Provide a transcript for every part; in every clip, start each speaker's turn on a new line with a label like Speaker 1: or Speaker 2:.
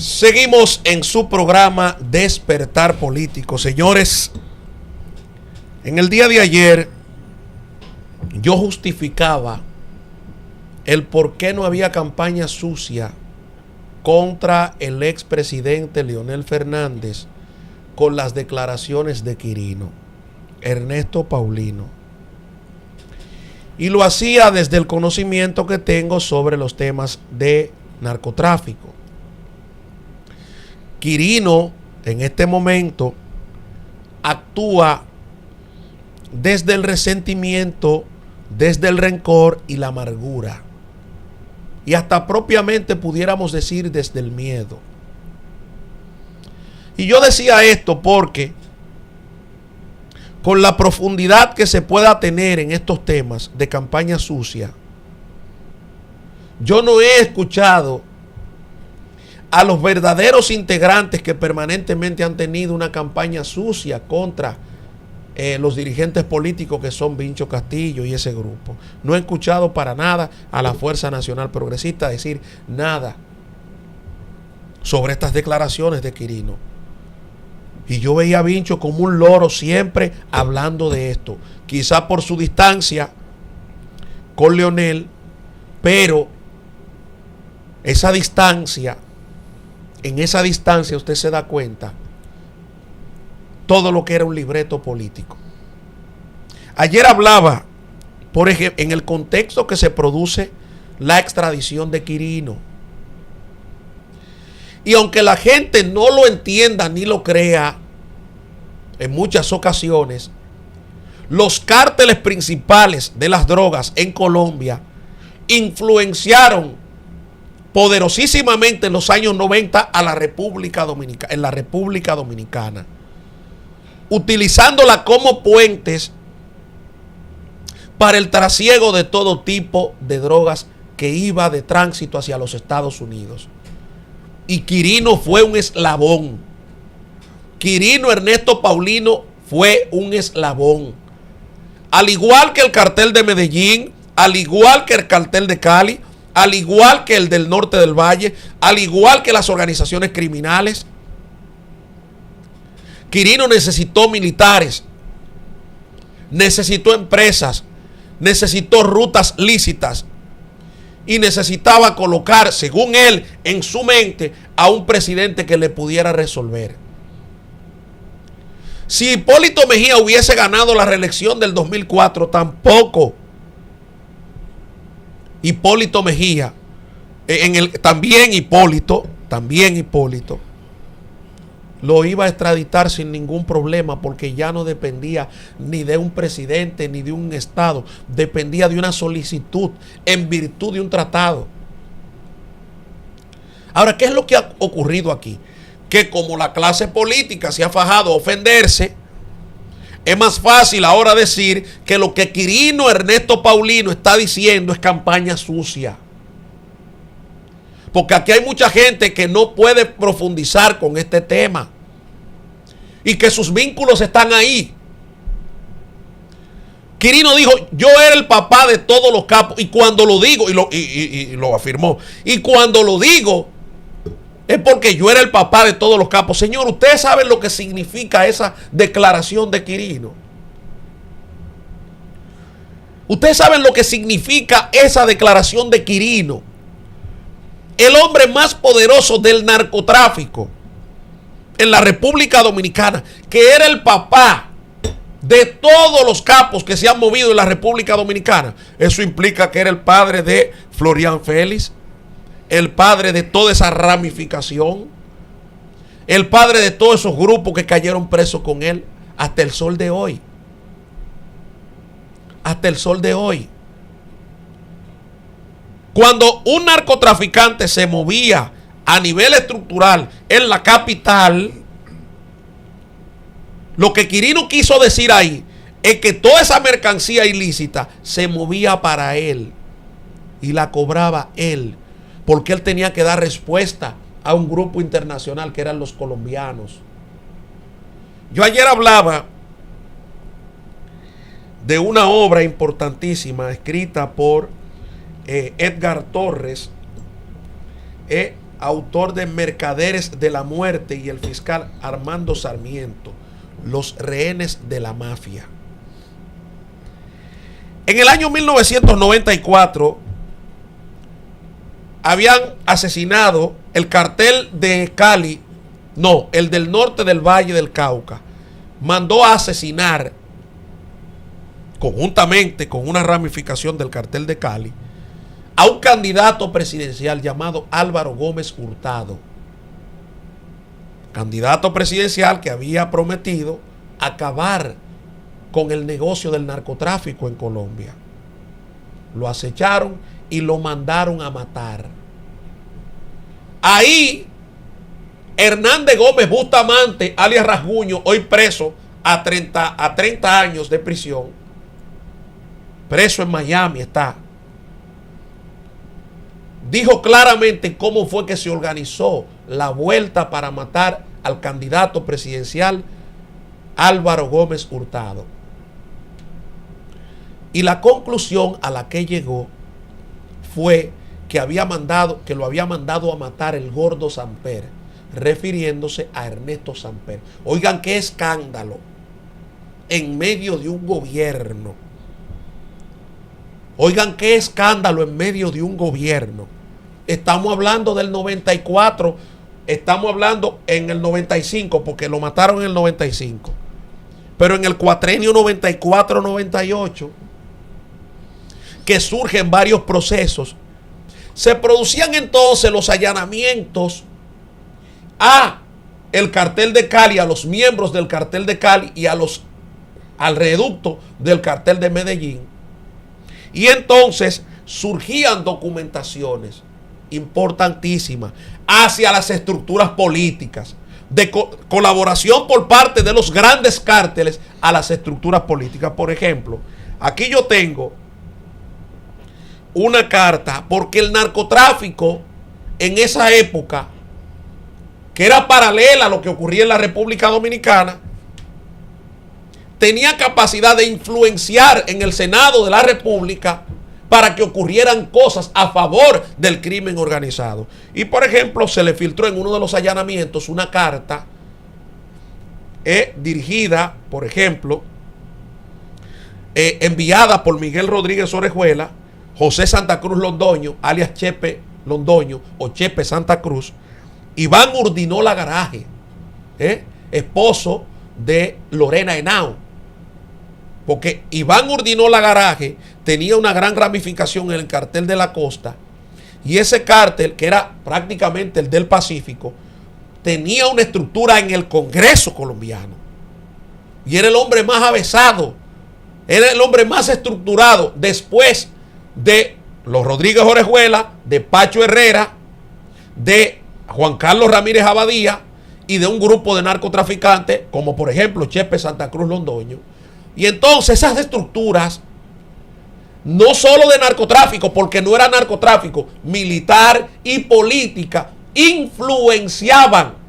Speaker 1: Seguimos en su programa Despertar Político. Señores, en el día de ayer yo justificaba el por qué no había campaña sucia contra el expresidente Leonel Fernández con las declaraciones de Quirino, Ernesto Paulino. Y lo hacía desde el conocimiento que tengo sobre los temas de narcotráfico. Quirino en este momento actúa desde el resentimiento, desde el rencor y la amargura. Y hasta propiamente pudiéramos decir desde el miedo. Y yo decía esto porque con la profundidad que se pueda tener en estos temas de campaña sucia, yo no he escuchado a los verdaderos integrantes que permanentemente han tenido una campaña sucia contra los dirigentes políticos que son Vincho Castillo y ese grupo. No he escuchado para nada a la Fuerza Nacional Progresista decir nada sobre estas declaraciones de Quirino. Y yo veía a Vincho como un loro siempre hablando de esto. Quizá por su distancia con Leonel, pero esa distancia, en esa distancia usted se da cuenta todo lo que era un libreto político. Ayer hablaba, por ejemplo, en el contexto que se produce la extradición de Quirino. Y aunque la gente no lo entienda ni lo crea, en muchas ocasiones, los cárteles principales de las drogas en Colombia influenciaron poderosísimamente en los años 90 a la República Dominicana, en la República Dominicana, utilizándola como puentes para el trasiego de todo tipo de drogas que iba de tránsito hacia los Estados Unidos. Y Quirino fue un eslabón. Quirino Ernesto Paulino fue un eslabón. Al igual que el cartel de Medellín, al igual que el cartel de Cali, al igual que el del norte del Valle, al igual que las organizaciones criminales. Quirino necesitó militares, necesitó empresas, necesitó rutas lícitas y necesitaba colocar, según él, en su mente a un presidente que le pudiera resolver. Si Hipólito Mejía hubiese ganado la reelección del 2004, tampoco Hipólito Mejía, también Hipólito, lo iba a extraditar sin ningún problema, porque ya no dependía ni de un presidente ni de un estado, dependía de una solicitud en virtud de un tratado. Ahora, ¿qué es lo que ha ocurrido aquí? Que como la clase política se ha fajado a ofenderse, es más fácil ahora decir que lo que Quirino Ernesto Paulino está diciendo es campaña sucia. Porque aquí hay mucha gente que no puede profundizar con este tema y que sus vínculos están ahí. Quirino dijo: yo era el papá de todos los capos, y cuando lo digo, y lo afirmó, y cuando lo digo es porque yo era el papá de todos los capos. Señor, ¿ustedes saben lo que significa esa declaración de Quirino? ¿Ustedes saben lo que significa esa declaración de Quirino? El hombre más poderoso del narcotráfico en la República Dominicana, que era el papá de todos los capos que se han movido en la República Dominicana. Eso implica que era el padre de Florian Félix, el padre de toda esa ramificación, el padre de todos esos grupos que cayeron presos con él hasta el sol de hoy. Hasta el sol de hoy. Cuando un narcotraficante se movía a nivel estructural en la capital, lo que Quirino quiso decir ahí es que toda esa mercancía ilícita se movía para él y la cobraba él, porque él tenía que dar respuesta a un grupo internacional que eran los colombianos. Yo ayer hablaba de una obra importantísima escrita por Edgar Torres, autor de Mercaderes de la Muerte, y el fiscal Armando Sarmiento, los rehenes de la mafia. En el año 1994 habían asesinado el cartel de Cali, no, el del norte del Valle del Cauca, mandó a asesinar conjuntamente con una ramificación del cartel de Cali a un candidato presidencial llamado Álvaro Gómez Hurtado, candidato presidencial que había prometido acabar con el negocio del narcotráfico en Colombia. Lo acecharon y lo mandaron a matar. Ahí, Hernández Gómez Bustamante, alias Rasguño, hoy preso a 30 años de prisión, preso en Miami está, dijo claramente cómo fue que se organizó la vuelta para matar al candidato presidencial Álvaro Gómez Hurtado. Y la conclusión a la que llegó fue que lo había mandado a matar el gordo Samper, refiriéndose a Ernesto Samper. Oigan qué escándalo en medio de un gobierno. Oigan qué escándalo en medio de un gobierno. Estamos hablando del 94, estamos hablando en el 95, porque lo mataron en el 95. Pero en el cuatrenio 94-98, que surgen varios procesos, se producían entonces los allanamientos a el cartel de Cali, a los miembros del cartel de Cali y al reducto del cartel de Medellín. Y entonces surgían documentaciones importantísimas hacia las estructuras políticas, de colaboración por parte de los grandes cárteles a las estructuras políticas. Por ejemplo, aquí yo tengo una carta, porque el narcotráfico en esa época, que era paralela a lo que ocurría en la República Dominicana, tenía capacidad de influenciar en el Senado de la República para que ocurrieran cosas a favor del crimen organizado. Y por ejemplo, se le filtró en uno de los allanamientos una carta dirigida, por ejemplo, enviada por Miguel Rodríguez Orejuela, José Santa Cruz Londoño, alias Chepe Londoño o Chepe Santa Cruz, Iván Urdinola Garaje, esposo de Lorena Henao. Porque Iván Urdinola Garaje tenía una gran ramificación en el cartel de la costa, y ese cártel, que era prácticamente el del Pacífico, tenía una estructura en el Congreso colombiano, y era el hombre más avesado, era el hombre más estructurado después de los Rodríguez Orejuela, de Pacho Herrera, de Juan Carlos Ramírez Abadía y de un grupo de narcotraficantes como por ejemplo Chepe Santa Cruz Londoño. Y entonces esas estructuras, no solo de narcotráfico, porque no era narcotráfico, militar y política, influenciaban.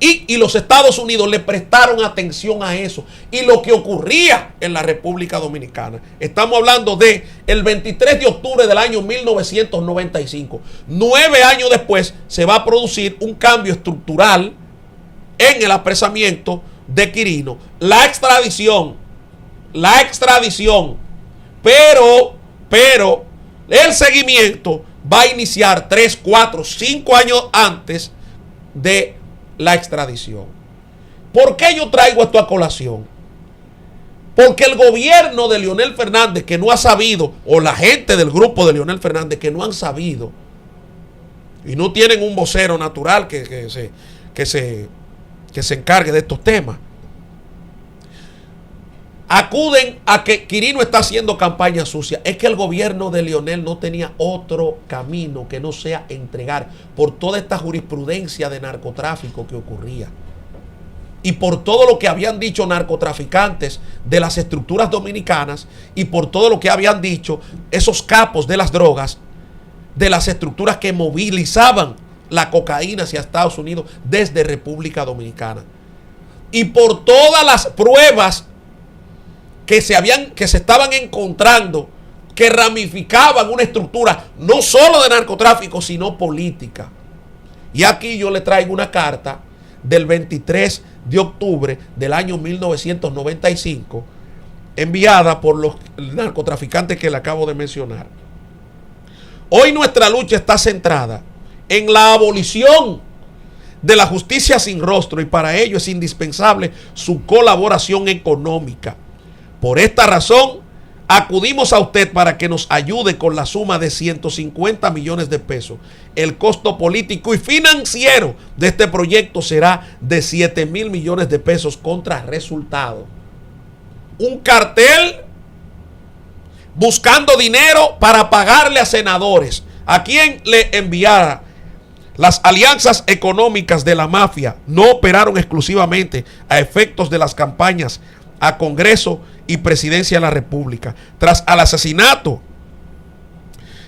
Speaker 1: Y los Estados Unidos le prestaron atención a eso y lo que ocurría en la República Dominicana. Estamos hablando de el 23 de octubre del año 1995. 9 años después se va a producir un cambio estructural en el apresamiento de Quirino. La extradición. Pero el seguimiento va a iniciar 3, 4, 5 años antes de la extradición. ¿Por qué yo traigo esto a colación? Porque el gobierno de Leonel Fernández, que no ha sabido, o la gente del grupo de Leonel Fernández que no han sabido, y no tienen un vocero natural que se encargue de estos temas, acuden a que Quirino está haciendo campaña sucia. Es que el gobierno de Leonel no tenía otro camino que no sea entregar por toda esta jurisprudencia de narcotráfico que ocurría, y por todo lo que habían dicho narcotraficantes de las estructuras dominicanas, y por todo lo que habían dicho esos capos de las drogas, de las estructuras que movilizaban la cocaína hacia Estados Unidos desde República Dominicana, y por todas las pruebas que se estaban encontrando que ramificaban una estructura no solo de narcotráfico, sino política. Y aquí yo le traigo una carta del 23 de octubre del año 1995, enviada por los narcotraficantes que le acabo de mencionar. Hoy nuestra lucha está centrada en la abolición de la justicia sin rostro y para ello es indispensable su colaboración económica. Por esta razón, acudimos a usted para que nos ayude con la suma de 150 millones de pesos. El costo político y financiero de este proyecto será de 7,000 millones de pesos contra resultado. Un cartel buscando dinero para pagarle a senadores, a quien le enviara. Las alianzas económicas de la mafia no operaron exclusivamente a efectos de las campañas a Congreso y Presidencia de la República. Tras el asesinato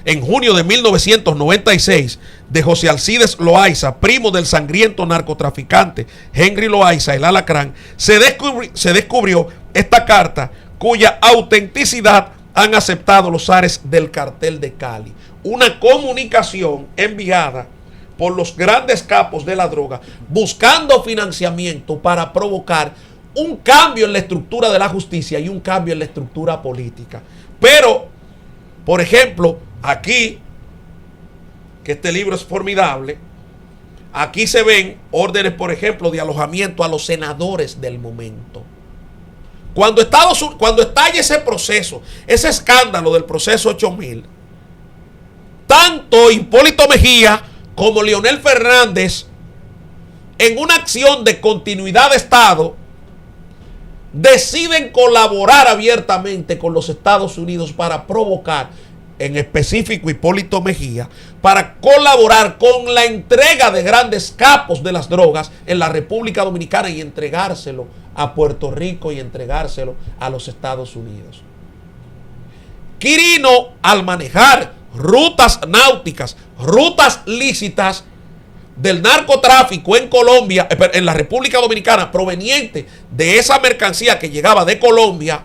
Speaker 1: en junio de 1996 de José Alcides Loaiza, primo del sangriento narcotraficante Henry Loaiza, el Alacrán, se descubrió esta carta cuya autenticidad han aceptado los ares del cartel de Cali. Una comunicación enviada por los grandes capos de la droga buscando financiamiento para provocar un cambio en la estructura de la justicia y un cambio en la estructura política. Pero, por ejemplo, aquí, que este libro es formidable, aquí se ven órdenes, por ejemplo, de alojamiento a los senadores del momento. Cuando estalle ese proceso, ese escándalo del proceso 8000, tanto Hipólito Mejía como Leonel Fernández, en una acción de continuidad de Estado, deciden colaborar abiertamente con los Estados Unidos para provocar, en específico Hipólito Mejía, para colaborar con la entrega de grandes capos de las drogas en la República Dominicana y entregárselo a Puerto Rico y entregárselo a los Estados Unidos. Quirino, al manejar rutas náuticas, rutas lícitas del narcotráfico en Colombia, en la República Dominicana, proveniente de esa mercancía que llegaba de Colombia,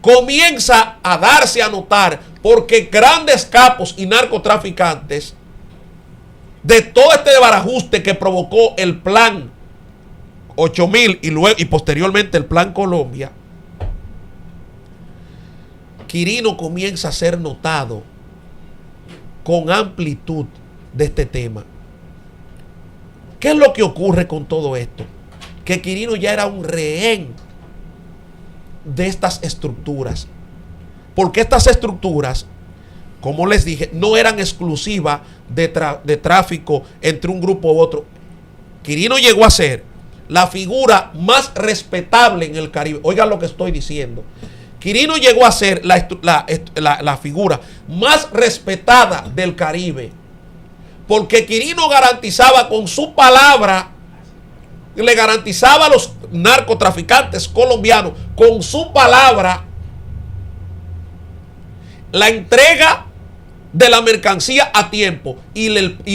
Speaker 1: comienza a darse a notar porque grandes capos y narcotraficantes de todo este desbarajuste que provocó el plan 8000 y posteriormente el plan Colombia, Quirino comienza a ser notado con amplitud de este tema. ¿Qué es lo que ocurre con todo esto? Que Quirino ya era un rehén de estas estructuras, porque estas estructuras, como les dije, no eran exclusivas de tráfico entre un grupo u otro. Quirino llegó a ser la figura más respetable en el Caribe. Oigan lo que estoy diciendo. Quirino llegó a ser la figura más respetada del Caribe, porque Quirino garantizaba con su palabra, le garantizaba a los narcotraficantes colombianos con su palabra la entrega de la mercancía a tiempo y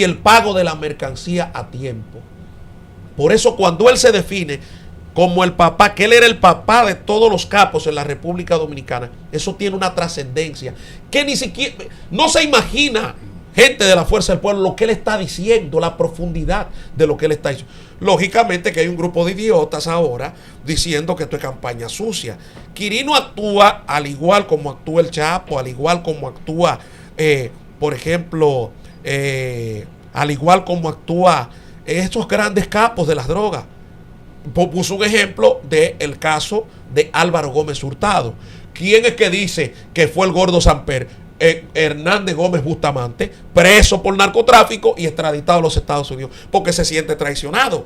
Speaker 1: el pago de la mercancía a tiempo. Por eso cuando él se define como el papá, que él era el papá de todos los capos en la República Dominicana, eso tiene una trascendencia que ni siquiera, no se imagina gente de la Fuerza del Pueblo lo que él está diciendo, la profundidad de lo que él está diciendo. Lógicamente que hay un grupo de idiotas ahora diciendo que esto es campaña sucia. Quirino actúa al igual como actúa el Chapo, al igual como actúa, por ejemplo, al igual como actúa estos grandes capos de las drogas. Puso un ejemplo del caso de Álvaro Gómez Hurtado. ¿Quién es que dice que fue el gordo Samper? Hernández Gómez Bustamante, preso por narcotráfico y extraditado a los Estados Unidos, porque se siente traicionado,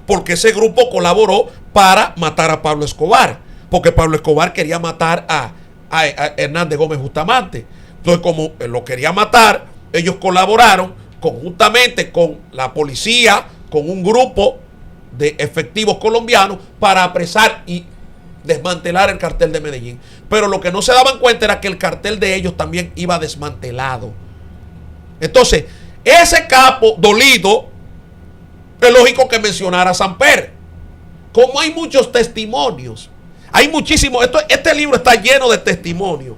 Speaker 1: porque ese grupo colaboró para matar a Pablo Escobar, porque Pablo Escobar quería matar a Hernández Gómez Bustamante. Entonces, como lo quería matar, ellos colaboraron conjuntamente con la policía, con un grupo de efectivos colombianos para apresar y desmantelar el cartel de Medellín. Pero lo que no se daban cuenta era que el cartel de ellos también iba desmantelado. Entonces, ese capo dolido, es lógico que mencionara a Samper. Como hay muchos testimonios, Hay muchísimo, este libro está lleno de testimonios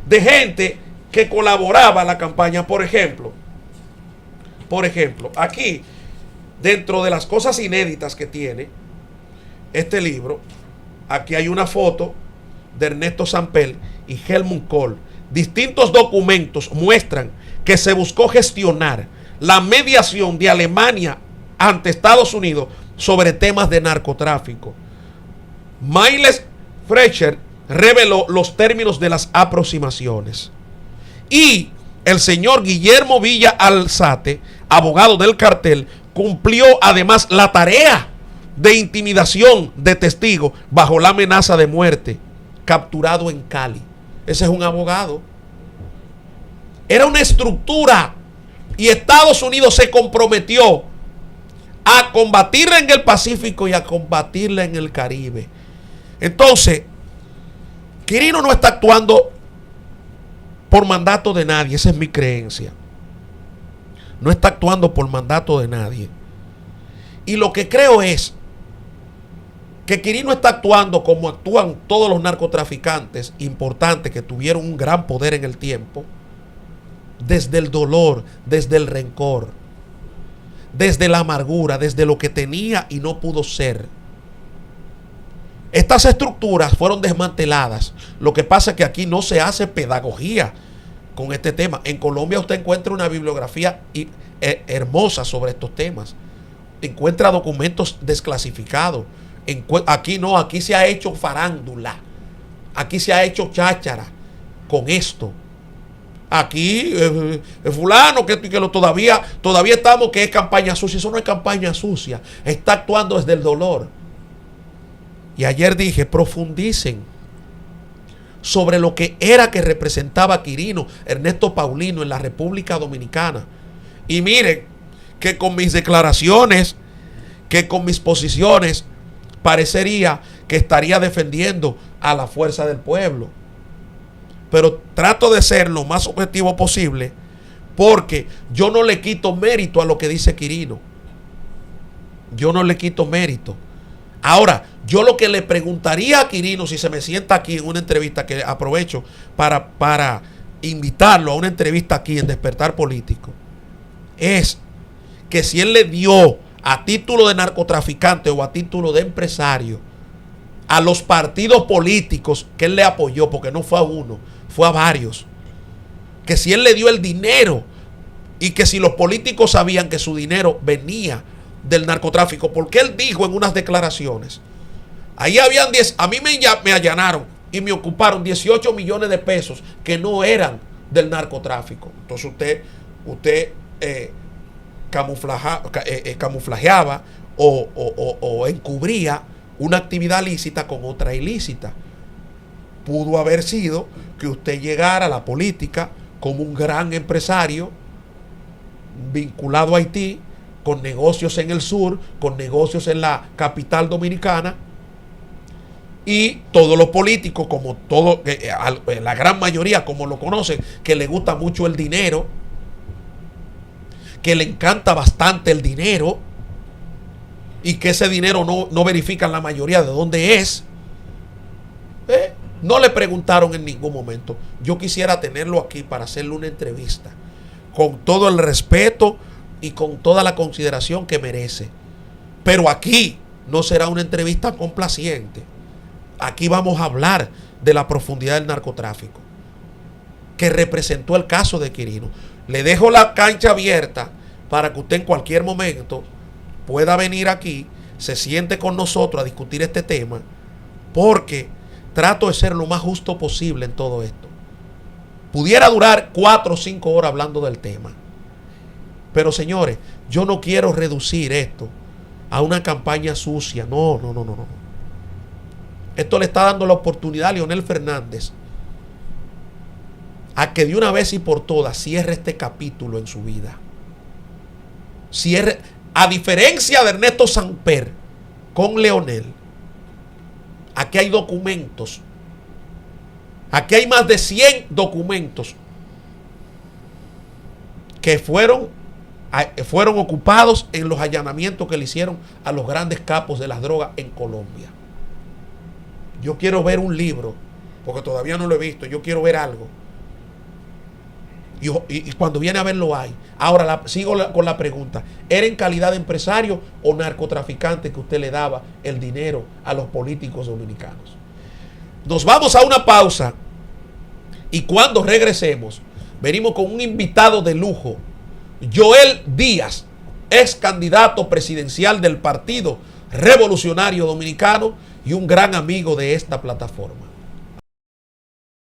Speaker 1: de gente que colaboraba en la campaña. Por ejemplo, aquí, dentro de las cosas inéditas que tiene este libro, aquí hay una foto de Ernesto Samper y Helmut Kohl. Distintos documentos muestran que se buscó gestionar la mediación de Alemania ante Estados Unidos sobre temas de narcotráfico. Miles Fleischer reveló los términos de las aproximaciones. Y el señor Guillermo Villa Alzate, abogado del cartel, cumplió además la tarea de intimidación de testigos bajo la amenaza de muerte, capturado en Cali. Ese es un abogado. Era una estructura y Estados Unidos se comprometió a combatirla en el Pacífico y a combatirla en el Caribe. Entonces, Quirino no está actuando por mandato de nadie, esa es mi creencia. No está actuando por mandato de nadie. Y lo que creo es que Quirino está actuando como actúan todos los narcotraficantes importantes que tuvieron un gran poder en el tiempo, desde el dolor, desde el rencor, desde la amargura, desde lo que tenía y no pudo ser. Estas estructuras fueron desmanteladas. Lo que pasa es que aquí no se hace pedagogía con este tema. En Colombia usted encuentra una bibliografía hermosa sobre estos temas. Encuentra documentos desclasificados. Aquí no, aquí se ha hecho farándula. Aquí se ha hecho cháchara con esto. Aquí, fulano, todavía estamos, que es campaña sucia. Eso no es campaña sucia. Está actuando desde el dolor. Y ayer dije, profundicen sobre lo que era que representaba Quirino, Ernesto Paulino en la República Dominicana. Y miren que con mis declaraciones, que con mis posiciones, parecería que estaría defendiendo a la fuerza del pueblo. Pero trato de ser lo más objetivo posible, porque yo no le quito mérito a lo que dice Quirino. Yo no le quito mérito. Ahora, yo lo que le preguntaría a Quirino, si se me sienta aquí en una entrevista, que aprovecho para invitarlo a una entrevista aquí en Despertar Político, es que si él le dio a título de narcotraficante o a título de empresario a los partidos políticos que él le apoyó, porque no fue a uno, fue a varios, que si él le dio el dinero y que si los políticos sabían que su dinero venía del narcotráfico, porque él dijo en unas declaraciones, ahí habían 10, a mí me allanaron y me ocuparon 18 millones de pesos que no eran del narcotráfico. Entonces usted camuflajeaba o encubría una actividad lícita con otra ilícita. Pudo haber sido que usted llegara a la política como un gran empresario vinculado a Haití, con negocios en el sur, con negocios en la capital dominicana, y todos los políticos, como todo, la gran mayoría, como lo conocen, que le gusta mucho el dinero, que le encanta bastante el dinero, y que ese dinero no verifican la mayoría de dónde es. No le preguntaron en ningún momento. Yo quisiera tenerlo aquí para hacerle una entrevista con todo el respeto y con toda la consideración que merece. Pero aquí no será una entrevista complaciente. Aquí vamos a hablar de la profundidad del narcotráfico que representó el caso de Quirino. Le dejo la cancha abierta para que usted en cualquier momento pueda venir aquí, se siente con nosotros a discutir este tema, porque trato de ser lo más justo posible en todo esto. Pudiera durar 4 o 5 horas hablando del tema. Pero señores, yo no quiero reducir esto a una campaña sucia. No. Esto le está dando la oportunidad a Leonel Fernández a que de una vez y por todas cierre este capítulo en su vida. Cierre, a diferencia de Ernesto Samper con Leonel, aquí hay documentos. Aquí hay más de 100 documentos que fueron ocupados en los allanamientos que le hicieron a los grandes capos de las drogas en Colombia. Yo quiero ver un libro, porque todavía no lo he visto, yo quiero ver algo. Y cuando viene a verlo hay. Ahora sigo con la pregunta. ¿Era en calidad de empresario o narcotraficante que usted le daba el dinero a los políticos dominicanos? Nos vamos a una pausa y cuando regresemos, venimos con un invitado de lujo, Joel Díaz, ex candidato presidencial del Partido Revolucionario Dominicano y un gran amigo de esta plataforma.